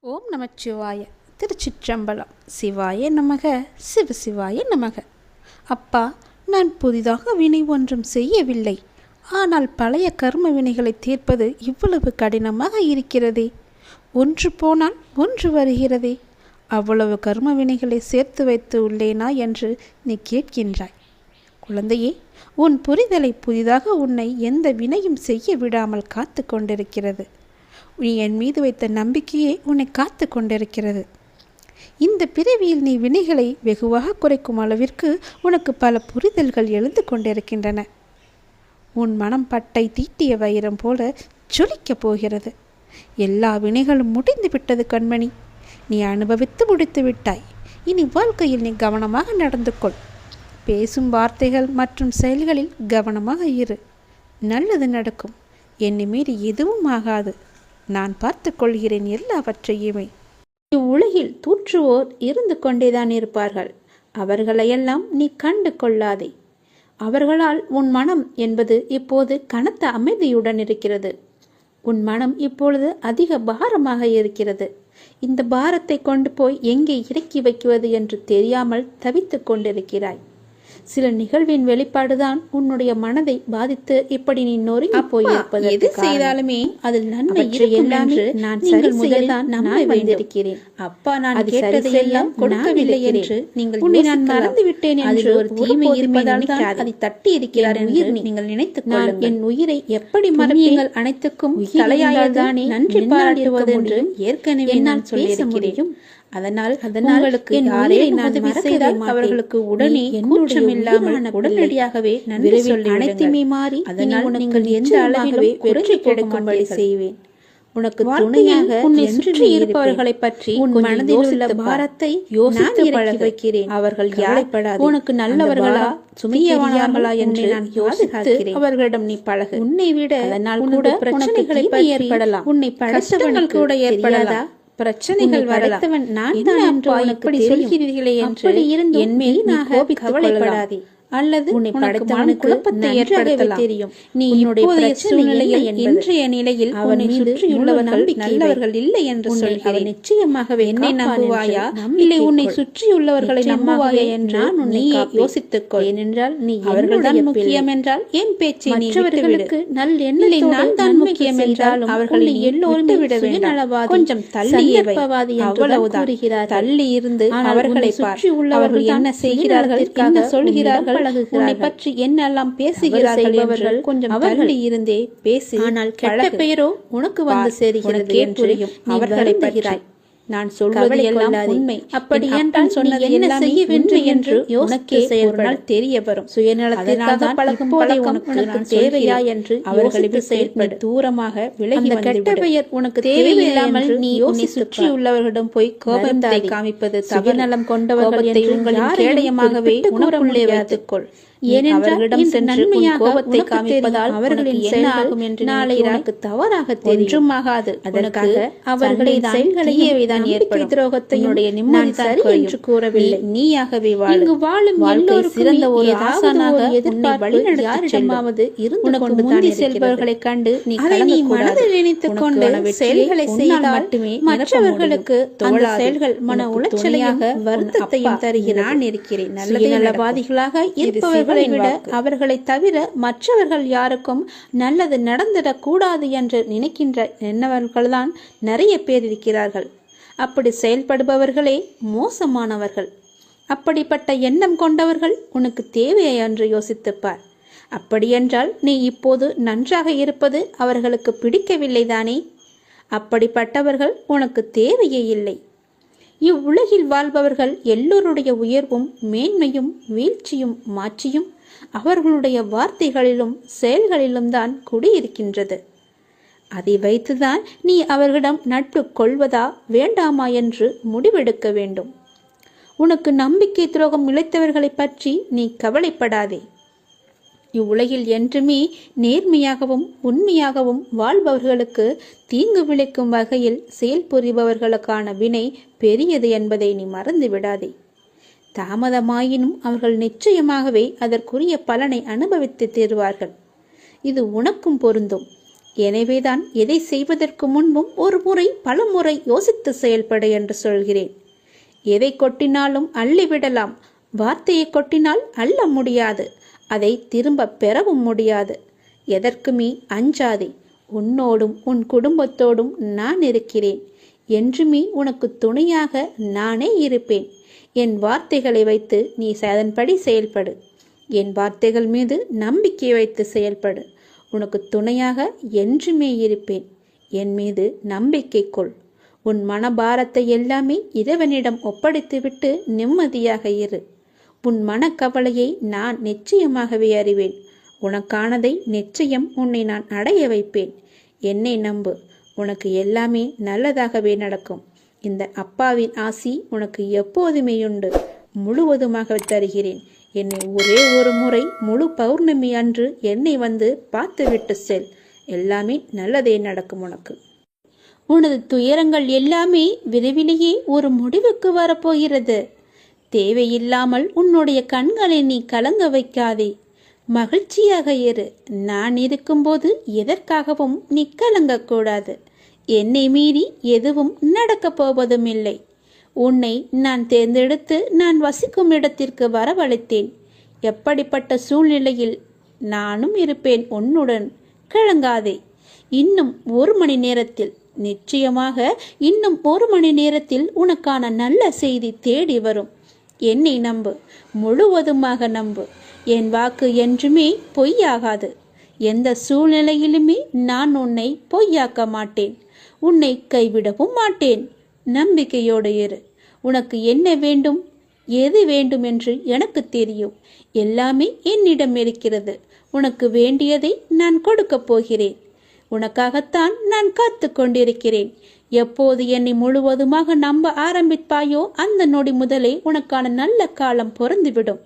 ஓம் நமச்சிவாய. திருச்சிற்றம்பலம். சிவாய நமக. சிவசிவாய நமக. அப்பா, நான் புதிதாக வினை ஒன்றும் செய்யவில்லை. ஆனால் பழைய கர்ம வினைகளை தீர்ப்பது இவ்வளவு கடினமாக இருக்கிறதே. ஒன்று போனால் ஒன்று வருகிறதே. அவ்வளவு கர்ம வினைகளை சேர்த்து வைத்து உள்ளேனா என்று நீ கேட்கின்றாய். குழந்தையே, உன் புரிதலை புதிதாக உன்னை எந்த வினையும் செய்ய விடாமல் காத்து கொண்டிருக்கிறது. நீ என் மீது வைத்த நம்பிக்கையே உன்னை காத்து கொண்டிருக்கிறது. இந்த பிறவியில் நீ வினைகளை வெகுவாக குறைக்கும் அளவிற்கு உனக்கு பல புரிதல்கள் எழுந்து கொண்டிருக்கின்றன. உன் மனம் பட்டை தீட்டிய வைரம் போல ஜொலிக்கப் போகிறது. எல்லா வினைகளும் முடிந்து விட்டது கண்மணி. நீ அனுபவித்து முடித்து விட்டாய். இனி வாழ்க்கையில் நீ கவனமாக நடந்து கொள். பேசும் வார்த்தைகள் மற்றும் செயல்களில் கவனமாக இரு. நல்லது நடக்கும். என்னை மீறி எதுவும் ஆகாது. நான் பார்த்து கொள்கிறேன் எல்லாவற்றையுமே. இவ்வுலகில் தூற்றுவோர் இருந்து கொண்டேதான் இருப்பார்கள். அவர்களையெல்லாம் நீ கண்டு கொள்ளாதே. அவர்களால் உன் மனம் என்பது இப்போது கனத்த அமைதியுடன் இருக்கிறது. உன் மனம் இப்பொழுது அதிக பாரமாக இருக்கிறது. இந்த பாரத்தை கொண்டு போய் எங்கே இறக்கி வைக்குவது என்று தெரியாமல் தவித்து கொண்டிருக்கிறாய். சில நிகழ்வின் வெளிப்பாடுதான் உன்னுடைய மனதை பாதித்து இப்படி நீ நொறுங்கி போயிருப்பது. எது செய்தாலுமே அதில் நன்மை எல்லாமே நான் முதல்தான் நம்ப வந்திருக்கிறேன். அப்பா, நான் கேட்டதை எல்லாம் கொடுக்கவில்லை என்று நீங்கள் நான் மறந்து விட்டேன் என்று ஒரு தீமை இருப்பதால் தான் அதை தட்டி இருக்கிறார் என்று நீங்கள் நினைத்துக் கொள்ளுங்கள். என் உயிரை எப்படி மறப்பீங்கள்? அனைத்துக்கும் தலையாயதானே நன்றி பாராட்டுவது என்று ஏற்கனவே நான் சொல்லியிருக்கிறேன். அதனால் உங்களுக்கு அவர்களுக்கு உடனே கூச்சம் இல்லாமல் உடனடியாகவே நன்றி சொல்லி அனைத்துமே மாறி அதனால் நீங்கள் எந்த அளவிலும் குறைச்சி கிடைக்கும்படி செய்வேன். உனக்கு துணையாக சுற்றி இருப்பவர்களை பற்றி உன் மனதில் உள்ள பாரத்தை யோசித்து பழக வைக்கிறேன். அவர்கள் யாரைப்படாது, உனக்கு நல்லவர்களா சுமையவானவர்களா என்று நான் யோசித்து அவர்களிடம் நீ பழகு. உன்னை விட அதனால் கூட பிரச்சனைகளை ஏற்படலாம். உன்னை படைத்தவர்கள் கூட ஏற்படாதா? பிரச்சனைகள் வரத்தவன் நான் தான் என்று இப்படி சொல்கிறீர்களே என்று என் மேல் கவலைப்படாதே. அல்லது உன்னை படைத்தவனுக்கு குழப்பத்தை ஏற்படுத்தலாம். தெரியும். நீ இப்போதைய சூழ்நிலையில் இன்றைய நிலையில் அவனை சுற்றியுள்ளவர்கள் நல்லவர்கள் இல்லை என்று சொல்கிறேன். நிச்சயமாகவே என்னை நம்புவாயா இல்லை உன்னை சுற்றியுள்ளவர்களை நம்புவாயா என்று உன்னை யோசித்துக்கொள். ஏனென்றால் நீ அவர்கள்தான் முக்கியம் என்றால் என் பேச்சை மற்றவர்களுக்கு நல் எண்ணலை நான் தான் முக்கியம் என்றாலும் அவர்களை எல்லோரும் விட வேண்டும். கொஞ்சம் தள்ளியவாதி அவ்வளவுதான். தள்ளி இருந்து அவர்களை சுற்றி உள்ளவர்கள் என்ன செய்கிறார்கள், என்ன சொல்கிறார்கள், உன்னை பற்றி என்னெல்லாம் பேசுகிறார்கள் அவர்கள் கொஞ்சம் தள்ளி இருந்தே பேசி. ஆனால் கெட்ட பெயரோ உனக்கு வந்து சேருகிறது என்று அவர்களை பகிறாய். நான் சொல்வது எல்லாம் உண்மை. அப்படி என்றால் சொன்னது என்ன செய்ய வேண்டும் என்று உனக்கே செயல்பட தெரிய வரும். சுயநலத்திற்காக பழகும் பழக்கம் உனக்கு தேவையா என்று அவர்களுக்கு செயல்பட தூரமாக விலகி வந்து கெட்ட பெயர் உனக்கு தேவையில்லாமல் நீ உன்னை சுற்றியுள்ளவர்களிடம் போய் கோபத்தை காமிப்பது சுயநலம் கொண்டவர்களை உங்களின் கேடயமாகவே உனக்குள்ளே வைத்துக்கொள். ஏனென்றால் இந்த நன்மையாக கோபத்தை காமிப்பதால் அவர்களின் செயலாகும் என்று நாளை உனக்கு தவறாக தெரியும். ஆகாது. அதற்காக அவர்களின் செயல்களையேதான் ஏற்படும். துரோகத்தையுடைய நிம்மதி சரி என்று கூறவில்லை. நீயாகவே இங்கு வாழும் எல்லோருக்கும் சிறந்த ஒரு ஆசானாக யாரிடமாவது இருந்து கொண்டு முந்தி செல்பவர்களை கண்டு நீ மனதில் நினைத்துக் கொண்டு செயல்களை செய்தால் மட்டுமே மற்றவர்களுக்கு அந்த செயல்கள் மன உளைச்சலையாக வருத்தத்தையும் தருகிற நான் இருக்கிறேன். நல்லவாதிகளாக இருப்பவர்கள் விட அவர்களை தவிர மற்றவர்கள் யாருக்கும் நல்லது நடந்திடக்கூடாது என்று நினைக்கின்ற எண்ணவர்கள்தான் நிறைய பேர் இருக்கிறார்கள். அப்படி செயல்படுபவர்களே மோசமானவர்கள். அப்படிப்பட்ட எண்ணம் கொண்டவர்கள் உனக்கு தேவையை என்று யோசித்துப்பார். அப்படியென்றால் நீ இப்போது நன்றாக இருப்பது அவர்களுக்கு பிடிக்கவில்லைதானே? அப்படிப்பட்டவர்கள் உனக்கு தேவையே இல்லை. இவ்வுலகில் வாழ்பவர்கள் எல்லோருடைய உயர்வும் மேன்மையும் வீழ்ச்சியும் மாற்றியும் அவர்களுடைய வார்த்தைகளிலும் செயல்களிலும் தான் குடியிருக்கின்றது. அதை வைத்துதான் நீ அவர்களிடம் நட்பு கொள்வதா வேண்டாமா என்று முடிவெடுக்க வேண்டும். உனக்கு நம்பிக்கை துரோகம் இழைத்தவர்களை பற்றி நீ கவலைப்படாதே. இவ்வுலகில் என்றுமே நேர்மையாகவும் உண்மையாகவும் வாழ்பவர்களுக்கு தீங்கு விளைக்கும் வகையில் செயல்புரிபவர்களுக்கான வினை பெரியது என்பதை நீ மறந்து விடாதே. தாமதமாயினும் அவர்கள் நிச்சயமாகவே அதற்குரிய பலனை அனுபவித்து தருவார்கள். இது உனக்கும் பொருந்தும். எனவேதான் எதை செய்வதற்கு முன்பும் ஒரு முறை பல முறை யோசித்து செயல்படு என்று சொல்கிறேன். எதை கொட்டினாலும் அள்ளிவிடலாம், வார்த்தையை கொட்டினால் அள்ள முடியாது, அதை திரும்ப பெறவும் முடியாது. எதற்குமே அஞ்சாதே. உன்னோடும் உன் குடும்பத்தோடும் நான் இருக்கிறேன். என்றுமே உனக்கு துணையாக நானே இருப்பேன். என் வார்த்தைகளை வைத்து நீ அதன்படி செயல்படு. என் வார்த்தைகள் மீது நம்பிக்கை வைத்து செயல்படு. உனக்கு துணையாக என்றுமே இருப்பேன். என் மீது நம்பிக்கை கொள். உன் மனபாரத்தை எல்லாமே இறைவனிடம் ஒப்படைத்துவிட்டு நிம்மதியாக இரு. உன் மனக்கவலையை நான் நிச்சயமாகவே அறிவேன். உனக்கானதை நிச்சயம் உன்னை நான் அடைய வைப்பேன். என்னை நம்பு. உனக்கு எல்லாமே நல்லதாகவே நடக்கும். இந்த அப்பாவின் ஆசி உனக்கு எப்போதுமே உண்டு. முழுவதுமாக தருகிறேன். என்னை ஒரே ஒரு முறை முழு பௌர்ணமி அன்று என்னை வந்து பார்த்துவிட்டு செல். எல்லாமே நல்லதே நடக்கும் உனக்கு. உனது துயரங்கள் எல்லாமே விரைவிலேயே ஒரு முடிவுக்கு வரப்போகிறது. தேவையில்லாமல் உன்னுடைய கண்களை நீ கலங்க வைக்காதே. மகிழ்ச்சியாக இரு. நான் இருக்கும்போது எதற்காகவும் நீ கலங்கக்கூடாது. என்னை மீறி எதுவும் நடக்கப் போவதும் இல்லை. உன்னை நான் தேர்ந்தெடுத்து நான் வசிக்கும் இடத்திற்கு வரவழைத்தேன். எப்படிப்பட்ட சூழ்நிலையில் நானும் இருப்பேன் உன்னுடன். கலங்காதே. இன்னும் 1 மணி நேரத்தில், நிச்சயமாக இன்னும் 1 மணி நேரத்தில் உனக்கான நல்ல செய்தி தேடி வரும். என்னை நம்பு. முழுவதுமாக நம்பு. என் வாக்கு என்றுமே பொய்யாகாது. எந்த சூழ்நிலையிலுமே நான் உன்னை பொய்யாக்க மாட்டேன். உன்னை கைவிடவும் மாட்டேன். நம்பிக்கையோடு இரு. உனக்கு என்ன வேண்டும், எது வேண்டும் என்று எனக்கு தெரியும். எல்லாமே என்னிடம் இருக்கிறது. உனக்கு வேண்டியதை நான் கொடுக்கப் போகிறேன். உனக்காகத்தான் நான் காத்து கொண்டிருக்கிறேன். எப்போது என்னை முழுவதுமாக நம்ப ஆரம்பிப்பாயோ அந்த நொடி முதலே உனக்கான நல்ல காலம் பொருந்துவிடும்.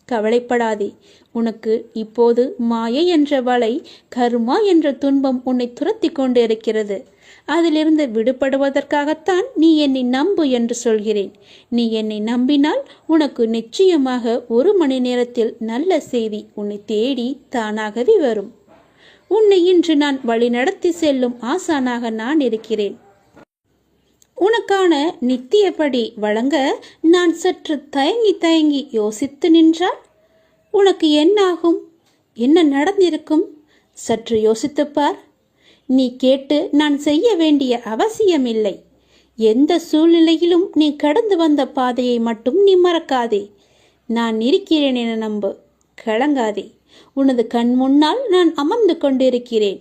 கவலைப்படாதே. உனக்கு இப்போது மாயை என்ற வலை, கர்மா என்ற துன்பம் உன்னை துரத்தி கொண்டு இருக்கிறது. அதிலிருந்து விடுபடுவதற்காகத்தான் நீ என்னை நம்பு என்று சொல்கிறேன். நீ என்னை நம்பினால் உனக்கு நிச்சயமாக 1 மணி நேரத்தில் நல்ல செய்தி உன்னை தேடி தானாகவே வரும். உன்னை இன்று நான் வழிநடத்தி செல்லும் ஆசானாக நான் இருக்கிறேன். உனக்கான நித்தியப்படி வழங்க நான் சற்று தயங்கி யோசித்து நின்றால் உனக்கு என்னாகும்? என்ன நடந்திருக்கும்? சற்று யோசித்துப்பார். நீ கேட்டு நான் செய்ய வேண்டிய அவசியமில்லை. எந்த சூழ்நிலையிலும் நீ கடந்து வந்த பாதையை மட்டும் நீ மறக்காதே. நான் இருக்கிறேன் என நம்பு. கலங்காதே. உனது கண் முன்னால் நான் அமர்ந்து கொண்டிருக்கிறேன்.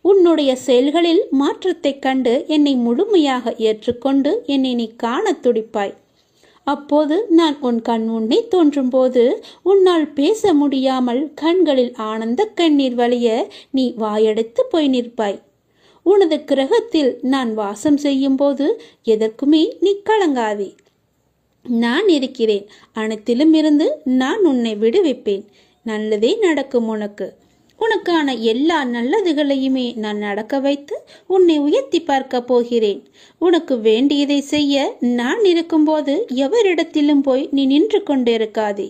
உன்னுடைய செயல்களில் மாற்றத்தைக் கண்டு என்னை முழுமையாக ஏற்றுக்கொண்டு என்னை நீ காண துடிப்பாய். அப்போது நான் உன் கண் முன்னே தோன்றும் போது உன்னால் பேச முடியாமல் கண்களில் ஆனந்த கண்ணீர் வழிய நீ வாயடைத்து போய் நிற்பாய். உனது கிரகத்தில் நான் வாசம் செய்யும் போது எதற்குமே நீ கலங்காதே. நான் இருக்கிறேன். அனைத்திலும் இருந்து நான் உன்னை விடுவிப்பேன். நல்லதே நடக்கும் உனக்கு. உனக்கான எல்லா நல்லதுகளையுமே நான் நடக்க வைத்து உன்னை உயர்த்தி பார்க்க போகிறேன். உனக்கு வேண்டியதை செய்ய நான் இருக்கும்போது எவரிடத்திலும் போய் நீ நின்று கொண்டிருக்காதே.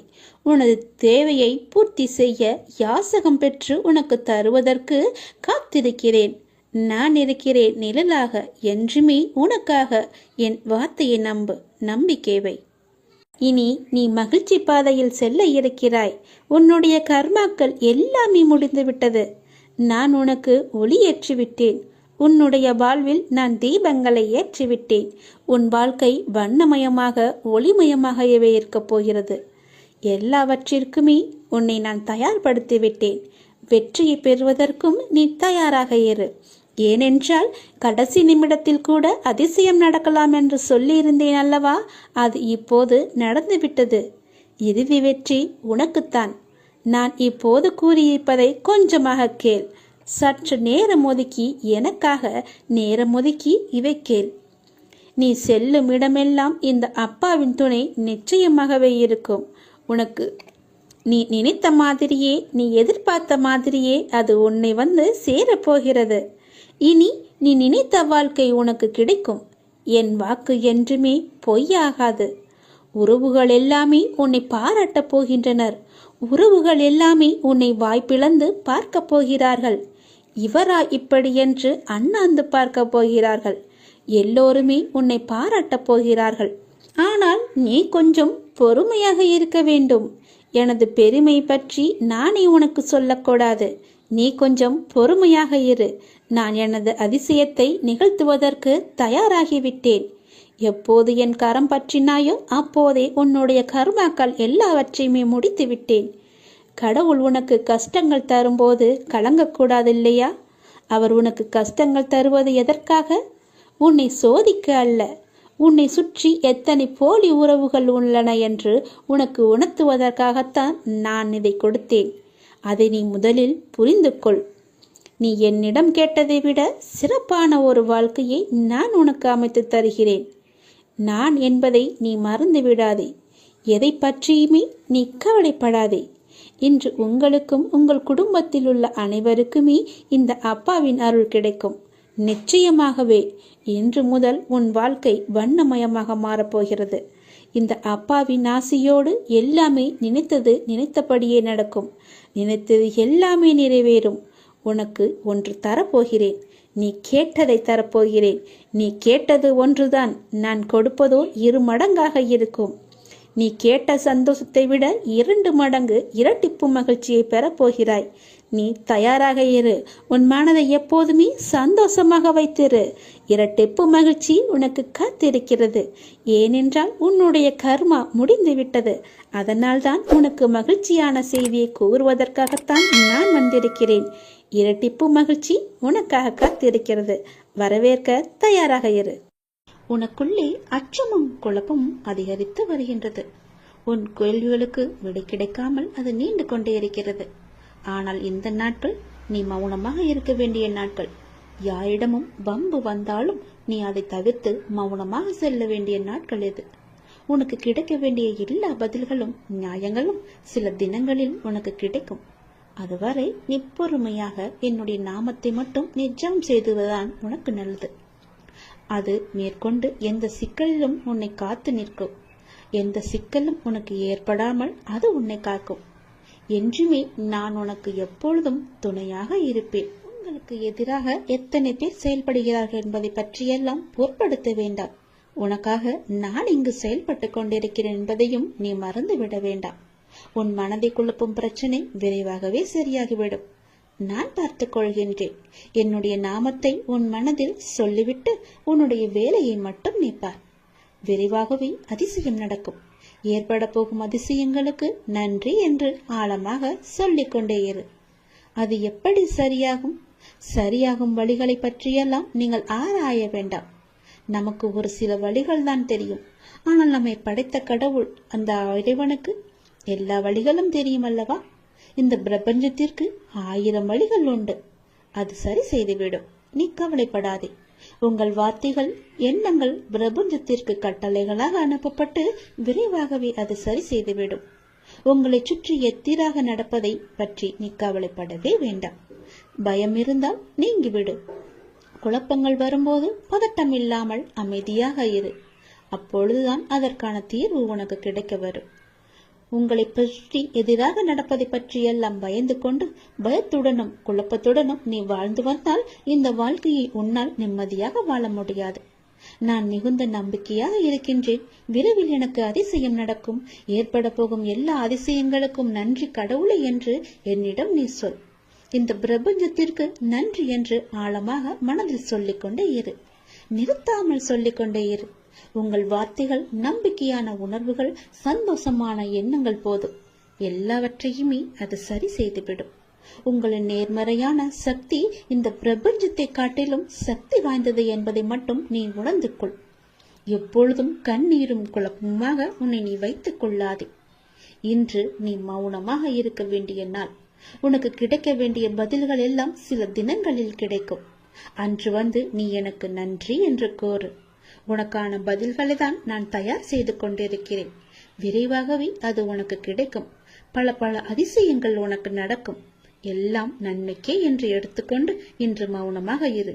உனது தேவையை பூர்த்தி செய்ய யாசகம் பெற்று உனக்கு தருவதற்கு காத்திருக்கிறேன். நான் இருக்கிறேன் நிழலாக. என்றுமே உனக்காக. என் வார்த்தையை நம்பு. நம்பிக்கை வை. இனி நீ மகிழ்ச்சி பாதையில் செல்ல இருக்கிறாய். உன்னுடைய கர்மாக்கள் எல்லாமே முடிந்துவிட்டது. நான் உனக்கு ஒளி ஏற்றிவிட்டேன். உன்னுடைய வாழ்வில் நான் தீபங்களை ஏற்றிவிட்டேன். உன் வாழ்க்கை வண்ணமயமாக ஒளிமயமாகவே இருக்கப் போகிறது. எல்லாவற்றிற்குமே உன்னை நான் தயார்படுத்திவிட்டேன். வெற்றியை பெறுவதற்கும் நீ தயாராக இரு. ஏனென்றால் கடைசி நிமிடத்தில் கூட அதிசயம் நடக்கலாம் என்று சொல்லியிருந்தேன் அல்லவா? அது இப்போது நடந்துவிட்டது. இறுதி வெற்றி உனக்குத்தான். நான் இப்போது கூறியிருப்பதை கொஞ்சமாக கேள். சற்று நேரம் ஒதுக்கி எனக்காக நேரம் ஒதுக்கி இவை கேள். நீ செல்லும் இடமெல்லாம் இந்த அப்பாவின் துணை நிச்சயமாகவே இருக்கும். உனக்கு நீ நினைத்த மாதிரியே, நீ எதிர்பார்த்த மாதிரியே அது உன்னை வந்து சேரப்போகிறது. இனி நீ நினைத்த வாழ்க்கை உனக்கு கிடைக்கும். என் வாக்கு என்றுமே பொய்யாகாது. உறவுகள் எல்லாமே உன்னை பாராட்டப் போகின்றனர். உறவுகள் எல்லாமே உன்னை வாய்ப்பிழந்து பார்க்க போகிறார்கள். இவரா இப்படி என்று அண்ணாந்து பார்க்க போகிறார்கள். எல்லோருமே உன்னை பாராட்டப் போகிறார்கள். ஆனால் நீ கொஞ்சம் பொறுமையாக இருக்க வேண்டும். எனது பெருமை பற்றி நானே உனக்கு சொல்லக்கூடாது. நீ கொஞ்சம் பொறுமையாக இரு. நான் எனது அதிசயத்தை நிகழ்த்துவதற்கு தயாராகிவிட்டேன். எப்போது என் கரம் பற்றினாயோ அப்போதே உன்னுடைய கர்மாக்கள் எல்லாவற்றையுமே முடித்து விட்டேன். கடவுள் உனக்கு கஷ்டங்கள் தரும்போது கலங்கக்கூடாது இல்லையா? அவர் உனக்கு கஷ்டங்கள் தருவது எதற்காக? உன்னை சோதிக்க அல்ல. உன்னை சுற்றி எத்தனை போலி உறவுகள் உள்ளன என்று உனக்கு உணர்த்துவதற்காகத்தான் நான் இதை கொடுத்தேன். அதை நீ முதலில் புரிந்து கொள். நீ என்னிடம் கேட்டதை விட சிறப்பான ஒரு வாழ்க்கையை நான் உனக்கு அமைத்து தருகிறேன். நான் என்பதை நீ மறந்து விடாதே. எதை பற்றியுமே நீ கவலைப்படாதே. இன்று உங்களுக்கும் உங்கள் குடும்பத்தில் உள்ள அனைவருக்குமே இந்த அப்பாவின் அருள் கிடைக்கும். நிச்சயமாகவே இன்று முதல் உன் வாழ்க்கை வண்ணமயமாக மாறப்போகிறது. இந்த அப்பாவின் ஆசையோடு எல்லாமே நினைத்தபடியே நடக்கும். நினைத்தது எல்லாமே நிறைவேறும். உனக்கு ஒன்று தரப்போகிறேன். நீ கேட்டதை தரப்போகிறேன். நீ கேட்டது ஒன்றுதான், நான் கொடுப்பதோ 2 மடங்காக இருக்கும். நீ கேட்ட சந்தோஷத்தை விட 2 மடங்கு இரட்டிப்பு மகிழ்ச்சியை பெறப்போகிறாய். நீ தயாராக இரு. உன் மனதை எப்போதுமே சந்தோஷமாக வைத்திரு. இரட்டிப்பு மகிழ்ச்சி உனக்கு காத்திருக்கிறது. ஏனென்றால் உன்னுடைய கர்மா முடிந்து விட்டது. அதனால்தான் உனக்கு மகிழ்ச்சியான செய்தியை கூறுவதற்காகத்தான் நான் வந்திருக்கிறேன். இரட்டிப்பு மகிழ்ச்சி உனக்காக காத்திருக்கிறது. வரவேற்க தயாராக இரு. உனக்குள்ளே அச்சமும் குழப்பமும் அதிகரித்து வருகின்றது. உன் கேள்விகளுக்கு விடை கிடைக்காமல் அது நீண்டு கொண்டே இருக்கிறது. ஆனால் இந்த நாட்கள் நீ மௌனமாக இருக்க வேண்டிய நாட்கள். யாரிடமும் வம்பு வந்தாலும் நீ அதை தவிர்த்து மௌனமாக செல்ல வேண்டிய நாட்கள் இது. உனக்கு கிடைக்க வேண்டிய எல்லா பதில்களும் நியாயங்களும் சில தினங்களில் உனக்கு கிடைக்கும். அதுவரை நீ பொறுமையாக என்னுடைய நாமத்தை மட்டும் நிஜம் செய்துவதுதான் உனக்கு நல்லது. அது மேற்கொண்டு எந்த சிக்கலிலும் உன்னை காத்து நிற்கும். எந்த சிக்கலும் உனக்கு ஏற்படாமல் அது உன்னை காக்கும். என்றுமே நான் உனக்கு எப்பொழுதும் துணையாக இருப்பேன். உங்களுக்கு எதிராக எத்தனை பேர் செயல்படுகிறார்கள் என்பதை பற்றியெல்லாம் பொருட்படுத்த வேண்டாம். உனக்காக நான் இங்கு செயல்பட்டு கொண்டிருக்கிறேன் என்பதையும் நீ மறந்து விட வேண்டாம். உன் மனதை குழப்பும் பிரச்சனை விரைவாகவே சரியாகிவிடும். நான் பார்த்துக் கொள்கின்றேன். என்னுடைய நாமத்தை உன் மனதில் சொல்லிவிட்டு உன்னுடைய வேலையை மட்டும் நீப்பார். விரைவாகவே அதிசயம் நடக்கும். ஏற்பட போகும் அதிசயங்களுக்கு நன்றி என்று ஆழமாக சொல்லிக் கொண்டே இரு. அது எப்படி சரியாகும்? சரியாகும் வழிகளை பற்றியெல்லாம் நீங்கள் ஆராய வேண்டாம். நமக்கு ஒரு சில வழிகள் தான் தெரியும். ஆனால் நம்மை படைத்த கடவுள் அந்த இறைவனுக்கு எல்லா வழிகளும் தெரியும் அல்லவா? இந்த பிரபஞ்சத்திற்கு 1000 வழிகள் உண்டு. அது சரி செய்துவிடும். நீ கவலைப்படாதே. உங்கள் வார்த்தைகள் எண்ணங்கள் பிரபஞ்சத்திற்கு கட்டளைகளாக அனுப்பப்பட்டு விரைவாகவே அது சரி செய்துவிடும். உங்களை சுற்றி எதிராக நடப்பதை பற்றி நீ கவலைப்படவே வேண்டாம். பயம் இருந்தால் நீங்கிவிடு. குழப்பங்கள் வரும்போது பதட்டம் இல்லாமல் அமைதியாக இரு. அப்பொழுதுதான் அதற்கான தீர்வு உனக்கு கிடைக்க வரும். உங்களை பற்றி எதிராக நடப்பதை பற்றியெல்லாம் பயந்து கொண்டு பயத்துடனும் குழப்பத்துடனும் நீ வாழ்ந்து வந்தால் இந்த வாழ்க்கையை உன்னால் நிம்மதியாக வாழ முடியாது. நான் மிகுந்த நம்பிக்கையாக இருக்கின்றேன். விரைவில் எனக்கு அதிசயம் நடக்கும். ஏற்பட போகும் எல்லா அதிசயங்களுக்கும் நன்றி கடவுளை என்று என்னிடம் நீ சொல். இந்த பிரபஞ்சத்திற்கு நன்றி என்று ஆழமாக மனதில் சொல்லிக்கொண்டே இரு. நிறுத்தாமல் சொல்லிக்கொண்டே இரு. உங்கள் வார்த்தைகள் நம்பிக்கையான உணர்வுகள் சந்தோஷமான எண்ணங்கள் போதும். எல்லாவற்றையுமே அது சரி செய்துவிடும். உங்களின் நேர்மறையான சக்தி இந்த பிரபஞ்சத்தை காட்டிலும் சக்தி வாய்ந்தது என்பதை மட்டும் நீ உணர்ந்து கொள். எப்பொழுதும் கண்ணீரும் குழப்பமாக உன்னை நீ வைத்துக் கொள்ளாதே. இன்று நீ மௌனமாக இருக்க வேண்டிய நாள். உனக்கு கிடைக்க வேண்டிய பதில்கள் எல்லாம் சில தினங்களில் கிடைக்கும். அன்று வந்து நீ எனக்கு நன்றி என்று கோரு. உனக்கான பதில்களை தான் நான் தயார் செய்து கொண்டிருக்கிறேன். விரைவாகவே அது உனக்கு கிடைக்கும். பல அதிசயங்கள் உனக்கு நடக்கும். எல்லாம் நன்மைக்கே என்று எடுத்துக்கொண்டு இன்று மௌனமாக இரு.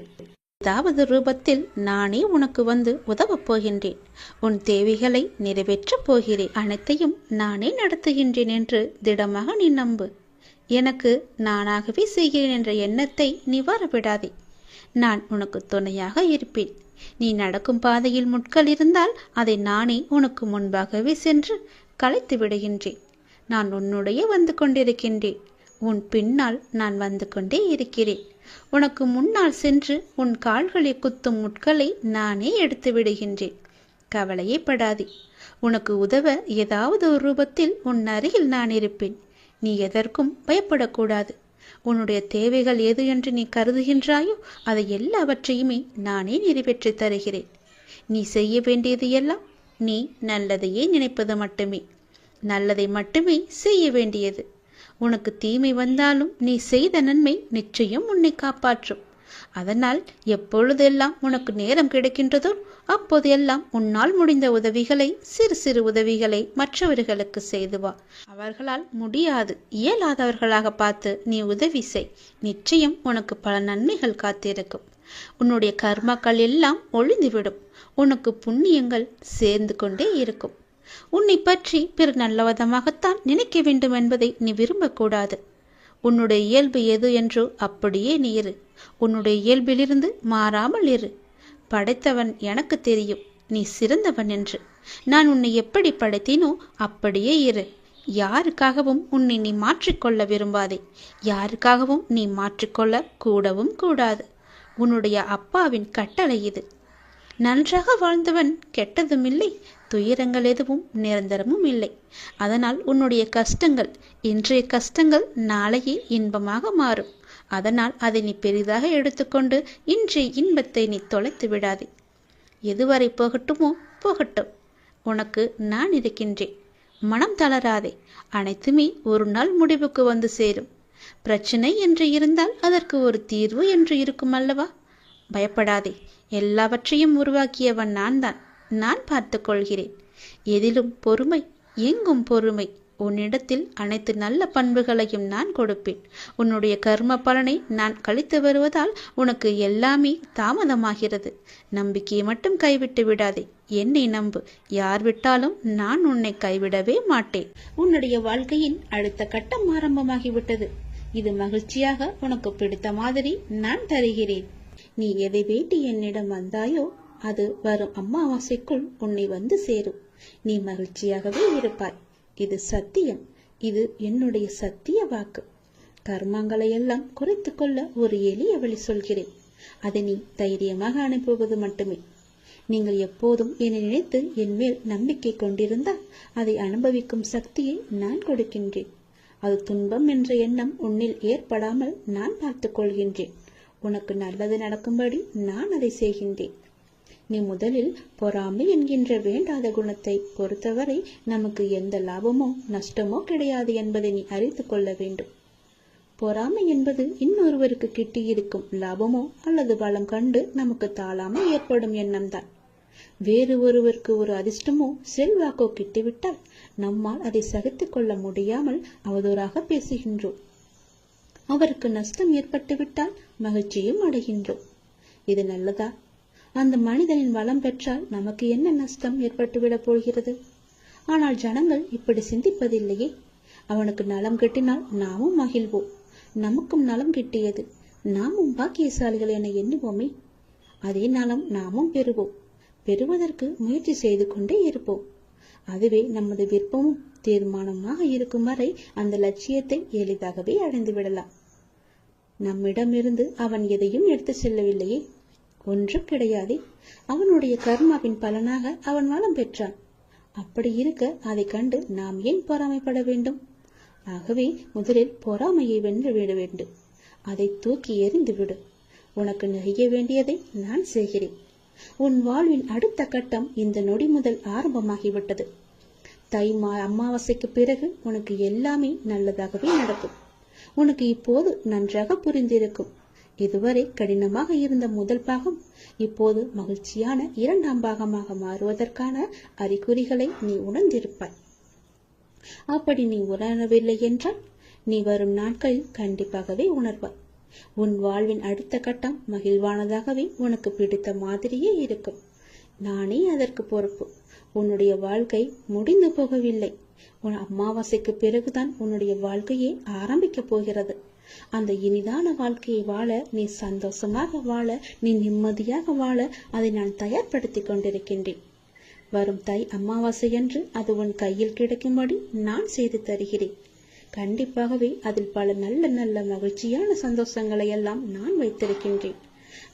ஏதாவது ரூபத்தில் நானே உனக்கு வந்து உதவப் போகின்றேன். உன் தேவைகளை நிறைவேற்றப் போகிறேன். அனைத்தையும் நானே நடத்துகின்றேன் என்று திடமாக நீ நம்பு. எனக்கு நானாகவே செய்கிறேன் என்ற எண்ணத்தை நீ வரவிடாதே. நான் உனக்கு துணையாக இருப்பேன். நீ நடக்கும் பாதையில் முட்கள் இருந்தால் அதை நானே உனக்கு முன்பாகவே சென்று களைத்து விடுகின்றேன். நான் உன்னுடைய வந்து கொண்டிருக்கின்றேன். உன் பின்னால் நான் வந்து கொண்டே இருக்கிறேன். உனக்கு முன்னால் சென்று உன் கால்களை குத்தும் முட்களை நானே எடுத்து விடுகின்றேன். கவலையே படாதே. உனக்கு உதவ ஏதாவது ஒரு ரூபத்தில் உன் அருகில் நான் இருப்பேன். நீ எதற்கும் பயப்படக்கூடாது. உன்னுடைய தேவைகள் எது என்று நீ கருதுகின்றாயோ அதை எல்லாவற்றையுமே நானே நிறைவேற்றி தருகிறேன். நீ செய்ய வேண்டியது எல்லாம் நீ நல்லதையே நினைப்பது மட்டுமே. நல்லதை மட்டுமே செய்ய வேண்டியது. உனக்கு தீமை வந்தாலும் நீ செய்த நன்மை நிச்சயம் உன்னை காப்பாற்றும். அதனால் எப்பொழுதெல்லாம் உனக்கு நேரம் கிடைக்கின்றதோ அப்போதெல்லாம் உன்னால் முடிந்த உதவிகளை, சிறு சிறு உதவிகளை மற்றவர்களுக்கு செய்து வா. அவர்களால் முடியாது, இயலாதவர்களாக பார்த்து நீ உதவி செய். நிச்சயம் உனக்கு பல நன்மைகள் காத்திருக்கும். உன்னுடைய கர்மாக்கள் எல்லாம் ஒழிந்துவிடும். உனக்கு புண்ணியங்கள் சேர்ந்து கொண்டே இருக்கும். உன்னை பற்றி பிறர் நல்லவிதமாகத்தான் நினைக்க வேண்டும் என்பதை நீ விரும்பக்கூடாது. உன்னுடைய இயல்பு எது என்றோ அப்படியே நீ இரு. உன்னுடைய இயல்பிலிருந்து மாறாமல் இரு. படைத்தவன் எனக்கு தெரியும் நீ சிறந்தவன் என்று. நான் உன்னை எப்படி படைத்தேனோ அப்படியே இரு. யாருக்காகவும் உன்னை நீ மாற்றிக்கொள்ள விரும்பாதே. யாருக்காகவும் நீ மாற்றிக்கொள்ள கூடவும் கூடாது. உன்னுடைய அப்பாவின் கட்டளை இது. நன்றாக வாழ்ந்தவன் கெட்டதும் இல்லை, துயரங்கள் எதுவும் நிரந்தரமும் இல்லை. அதனால் உன்னுடைய கஷ்டங்கள், இன்றைய கஷ்டங்கள் நாளையே இன்பமாக மாறும். அதனால் அதை நீ பெரிதாக எடுத்துக்கொண்டு இன்றைய இன்பத்தை நீ தொலைத்து விடாதே. எதுவரை போகட்டுமோ போகட்டும். உனக்கு நான் இருக்கின்றேன். மனம் தளராதே. அனைத்துமே ஒரு நாள் முடிவுக்கு வந்து சேரும். பிரச்சனை என்று இருந்தால் அதற்கு ஒரு தீர்வு என்று இருக்கும் அல்லவா? பயப்படாதே. எல்லாவற்றையும் உருவாக்கியவன் நான் தான். நான் பார்த்து கொள்கிறேன். எதிலும் பொறுமை, எங்கும் பொறுமை. உன்னிடத்தில் அனைத்து நல்ல பண்புகளையும் நான் கொடுப்பேன். உன்னுடைய கர்ம பலனை நான் கழித்து வருவதால் உனக்கு எல்லாமே தாமதமாகிறது. நம்பிக்கையை மட்டும் கைவிட்டு விடாதே. என்னை நம்பு. யார் விட்டாலும் நான் உன்னை கைவிடவே மாட்டேன். உன்னுடைய வாழ்க்கையின் அடுத்த கட்டம் ஆரம்பமாகிவிட்டது. இது மகிழ்ச்சியாக உனக்கு பிடித்த மாதிரி நான் தருகிறேன். நீ எதை வேண்டி என்னிடம் வந்தாயோ அது வரும் அமாவாசைக்குள் உன்னை வந்து சேரும். நீ மகிழ்ச்சியாகவே இருப்பாய். இது சத்தியம். இது என்னுடைய சத்திய வாக்கு. கர்மங்களை எல்லாம் குறைத்து கொள்ள ஒரு எளிய வழி சொல்கிறேன். அதை நீ தைரியமாக அனுப்புவது மட்டுமே. நீங்கள் எப்போதும் என்னை நினைத்து என் மேல் நம்பிக்கை கொண்டிருந்தால் அதை அனுபவிக்கும் சக்தியை நான் கொடுக்கின்றேன். அது துன்பம் என்ற எண்ணம் உன்னில் ஏற்படாமல் நான் பார்த்துக் கொள்கின்றேன். உனக்கு நல்லது நடக்கும்படி நான் அதை செய்கின்றேன். நீ முதலில் பொறாமை என்கின்ற வேண்டாத குணத்தை பொறுத்தவரை நமக்கு எந்த லாபமோ நஷ்டமோ கிடையாது என்பதை நீ அறிந்து கொள்ள வேண்டும். பொறாமை என்பது இன்னொருவருக்கு கிட்டியிருக்கும் லாபமோ அல்லது பலம் கண்டு நமக்கு தாழாமல் ஏற்படும் எண்ணம்தான். வேறு ஒருவருக்கு ஒரு அதிர்ஷ்டமோ செல்வாக்கோ கிட்டிவிட்டால் நம்மால் அதை சகித்துக் கொள்ள முடியாமல் அவதூறாக பேசுகின்றோம். அவருக்கு நஷ்டம் ஏற்பட்டுவிட்டால் மகிழ்ச்சியும் அடைகின்றோம். இது நல்லதா? அந்த மனிதனின் வளம் பெற்றால் நமக்கு என்ன நஷ்டம் ஏற்பட்டுவிடப் போகிறது? ஆனால் ஜனங்கள் இப்படி சிந்திப்பதில்லையே. அவனுக்கு நலம் கிட்டினால் நாமும் மகிழ்வோம். நமக்கும் நலம் கிட்டியது, நாமும் பாக்கியசாலிகள் என எண்ணுவோமே. அதே நலம் நாமும் பெறுவோம். பெறுவதற்கு முயற்சி செய்து கொண்டே இருப்போம். அதுவே நமது விருப்பமும் தீர்மானமாக இருக்கும் வரை அந்த லட்சியத்தை எளிதாகவே அடைந்து விடலாம். நம்மிடமிருந்து அவன் எதையும் எடுத்து செல்லவில்லையே. ஒன்றும் கிடையாதே. அவனுடைய கர்மாவின் பலனாக அவன் வளம் பெற்றான். அப்படி இருக்க அதை கண்டு நாம் ஏன் பொறாமைப்பட வேண்டும்? ஆகவே முதலில் பொறாமையை வென்று விட வேண்டும். அதை தூக்கி எறிந்து விடு. உனக்கு நெய்ய வேண்டியதை நான் செய்கிறேன். உன் வாழ்வின் அடுத்த கட்டம் இந்த நொடி முதல் ஆரம்பமாகிவிட்டது. அமாவாசைக்கு பிறகு உனக்கு எல்லாமே நல்லதாகவே நடக்கும். உனக்கு இப்போது நன்றாக புரிந்திருக்கும். இதுவரை கடினமாக இருந்த முதல் பாகம் இப்போது மகிழ்ச்சியான இரண்டாம் பாகமாக மாறுவதற்கான அறிகுறிகளை நீ உணர்ந்திருப்பாய். அப்படி நீ உணரவில்லை என்றால் நீ வரும் நாட்களில் கண்டிப்பாகவே உணர்வாய். உன் வாழ்வின் அடுத்த கட்டம் மகிழ்வானதாகவே உனக்கு பிடித்த மாதிரியே இருக்கும். நானே அதற்கு பொறுப்பு. உன்னுடைய வாழ்க்கை முடிந்து போகவில்லை. உன் அமாவாசைக்கு பிறகுதான் உன்னுடைய வாழ்க்கையே ஆரம்பிக்கப் போகிறது. அந்த இனிதான வாழ்க்கையை வாழ, நீ சந்தோஷமாக வாழ, நீ நிம்மதியாக வாழ அதை நான் தயார்படுத்தி கொண்டிருக்கின்றேன். வரும் தை அமாவாசையன்று அது உன் கையில் கிடைக்கும்படி நான் செய்து தருகிறேன். கண்டிப்பாகவே அதில் பல நல்ல நல்ல மகிழ்ச்சியான சந்தோஷங்களை எல்லாம் நான் வைத்திருக்கின்றேன்.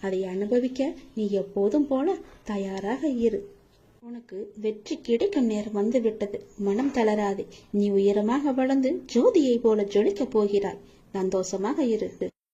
அதை அனுபவிக்க நீ எப்போதும் போல தயாராக இரு. உனக்கு வெற்றி கிடைக்கும் நேரம் வந்துவிட்டது. மனம் தளராதே. நீ உயரமாக வளர்ந்து ஜோதியை போல ஜொலிக்கப் போகிறாய். சந்தோஷமாக இரு.